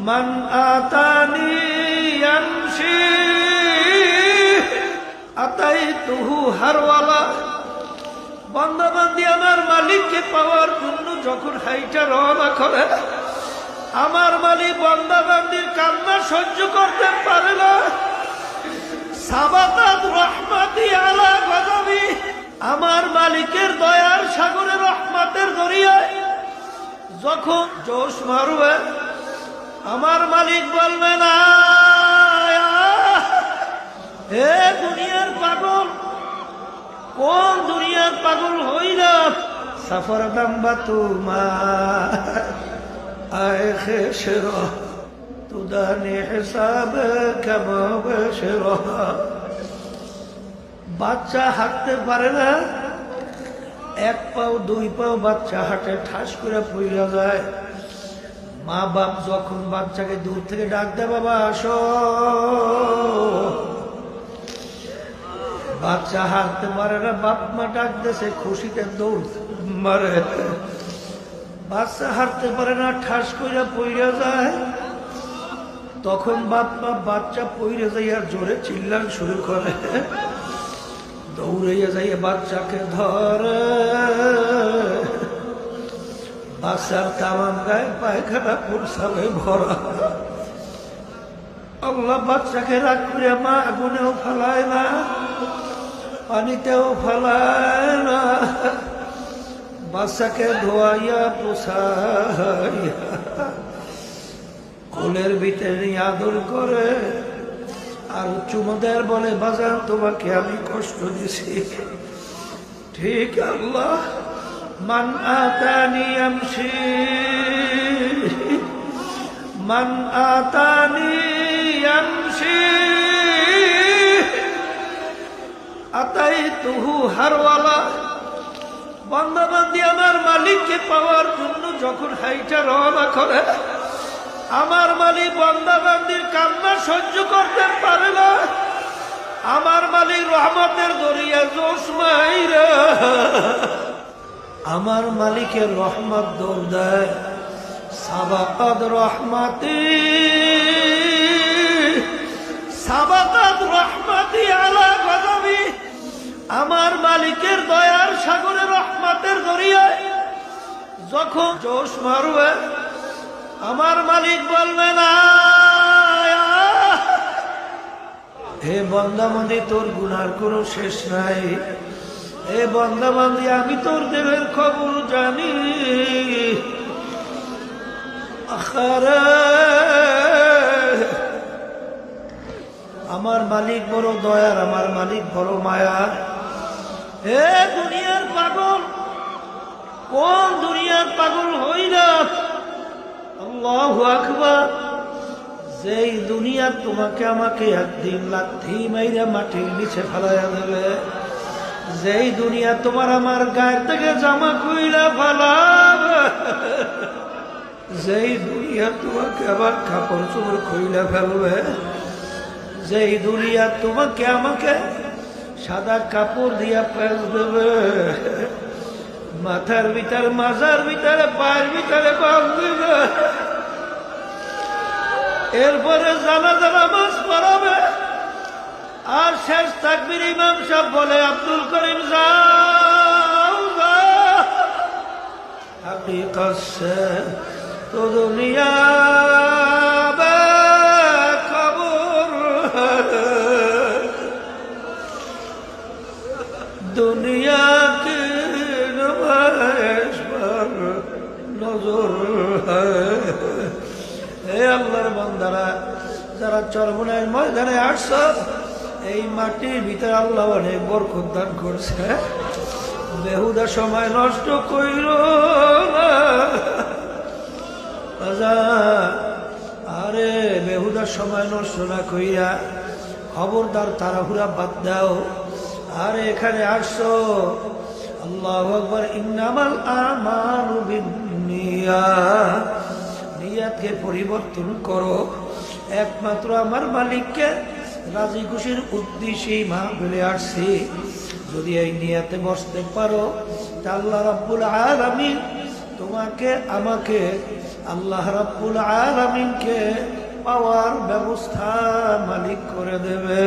মান আতানি ইয়ামশি আতাইতুহু হারওয়ালা। বান্দা বান্দি আমার মালিককে পাওয়ার জন্য যখন হাইটা রওনা করে, আমার মালিক বান্দা বান্দির কান্না সহ্য করতে পারে না। সাবাতাত রহমাতি আলা গযাবি, আমার মালিকের দয়ার সাগরে রহমতের দরিয়ায় যখন জোশ মারবে, আমার মালিক বলবে না, হে দুনিয়ার পাগল, কোন দুনিয়ার পাগল হইলা সফর দম্বা তুমা আয় খেশর তুদানে হিসাব কমবশর। বাচ্চা হাঁটতে পারে না, এক পাও দুই পাও বাচ্চা হাঁটে, ঠাস করে পড়ে যায়। মা বাপ যখন বাচ্চাকে দূর থেকে ডাক দেয়, বাবা আসো, বাচ্চা হাঁটতে পারে না, বাপ মা ডাক দেছে, খুশিতে দৌড় মারে। বাচ্চা হাঁটতে পারে না, ঠাস করে পড়ে যায়। তখন বাপ মা বাচ্চা পড়ে যাইয়া জোরে চিল্লান শুরু করে, দৌড়াইয়া যাইয়া বাচ্চাকে ধরে। বাচ্চার তামাম গায়ে পায়খানা পুরসাবে ভরা। আল্লাহ বাচ্চাকে রাগ করে মা আগুনেও ফেলায় না, পানিতেও ফেলায় না, বাচ্চাকে ধোয়াইয়া পোছাইয়া কোলের ভিতরে নিয়ে আদর করে আর চুমুদের বলে, বাজান তোমাকে আমি কষ্ট দিছি। ঠিক আল্লাহ, মান আতানি ইয়ামশি মান আতানি ইয়ামশি আতাইতুহু হারওয়ালা। বান্দা বান্দি আমার মালিককে পাওয়ার জন্য যখন হাইটা রওনা করে, আমার মালিক বান্দা বান্দির কান্না সহ্য করতে পারে না। আমার মালিক রহমতের দরিয়া জোশ মাইরা আমার মালিকের রহমত দৌড় দেয়। সাবাকাত রহমাতি সাবাকাত রহমাতি আলা গযাবি, আমার মালিকের দয়ার সাগরে রহমতের দরিয়ায় যখন জোশ মারবে, আমার মালিক বলবে না, হে বান্দাবান্দি তোর গুনার কোনো শেষ নাই, হে বান্দাবান্দি আমি তোর দেবের খবর জানি। আখারে আমার মালিক বড় দয়ার, আমার মালিক বড় মায়ার। হে দুনিয়ার পাগল, কোন দুনিয়ার পাগল হইলা আল্লাহু আকবার। যেই দুনিয়া তোমাকে আমাকে একদিন লাথি মাইরা মাটির নিচে ফেলাইয়া দেবে, যেই দুনিয়া তোমার আমার গায়ের থেকে জামা খুইলা ফেলাবে, যেই দুনিয়া তোমাকে আবার কাপড় চোপড় খুইলা ফেলবে, যেই দুনিয়া তোমাকে আমাকে সাদা কাপড় দিয়া ফেল দেবে, মাথার ভিতরে মাজার ভিতরে পায়ের ভিতরে বাঁধ দেবে, এরপরে জানাজা নামাজ পড়াবে, আর শেষ তাকবীর ইমাম সাহেব বলে, আব্দুল করিম যাও যাও, হাকিকত সে তো দুনিয়া বে কবর, দুনিয়া কি নমাজ পর নজর। হে আল্লাহর বান্দারা, যারা চরমনাইয়ের ময়দানে আসছ, এই মাটির ভিতরে আল্লাহ অনেক বরকত দান করছে। বেহুদা সময় নষ্ট কইর না, আরে বেহুদা সময় নষ্ট না কইরা খবরদার তাড়াহুড়া বাদ দাও। আরে এখানে আসছো, আল্লাহু আকবার, ইন্নামাল আমালু বিন্নিয়াত, নিয়াতকে পরিবর্তন করো, একমাত্র আমার মালিককে রাজি খুশির উদ্দেশ্যেই মাহফিলে আসছি। যদি এই নিয়াতে বসতে পারো, তা আল্লাহ রাব্বুল আলামিন তোমাকে আমাকে আল্লাহ রাব্বুল আলামিনকে পাওয়ার ব্যবস্থা মালিক করে দেবে।